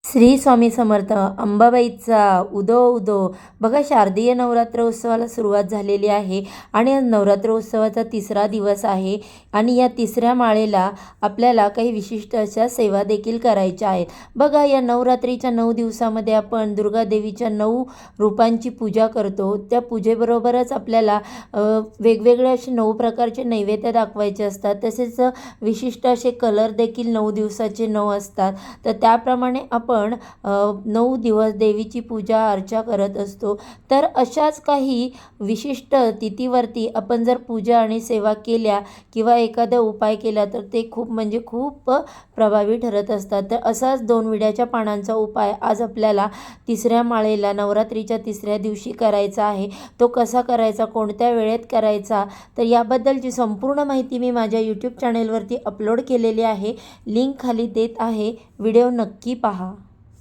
श्री स्वामी समर्थ. अंबाबाईचा उदो उदो. बघा, शारदीय नवरात्र उत्सवाला सुरुवात झालेली आहे आणि आज नवरात्र उत्सवाचा तिसरा दिवस आहे आणि या तिसऱ्या माळेला आपल्याला काही विशिष्ट अशा सेवा देखील करायच्या आहेत. बघा, या नवरात्रीच्या 9 दिवसामध्ये आपण दुर्गादेवीच्या 9 रूपांची पूजा करतो. त्या पूजेबरोबरच आपल्याला वेगवेगळे असे 9 प्रकारचे नैवेद्य दाखवायचे असतात. तसेच विशिष्ट असे कलर देखील 9 दिवसाचे 9 असतात. तर त्याप्रमाणे आपण 9 दिवस देवीची पूजा अर्चा करत असतो. तर अशाच काही विशिष्ट तिथीवरती आपण जर पूजा आणि सेवा केल्या किंवा एखादा उपाय केला तर ते खूप प्रभावी ठरत असतात. तर असाच 2 विड्याच्या पानांचा उपाय आज आपल्याला तिसऱ्या माळेला नवरात्रीच्या तिसऱ्या दिवशी करायचा आहे. तो कसा करायचा, कोणत्या वेळेत करायचा, तर याबद्दलची संपूर्ण माहिती मी माझ्या यूट्यूब चॅनेलवरती अपलोड केलेली आहे. लिंक खाली देत आहे. व्हिडिओ नक्की पहा.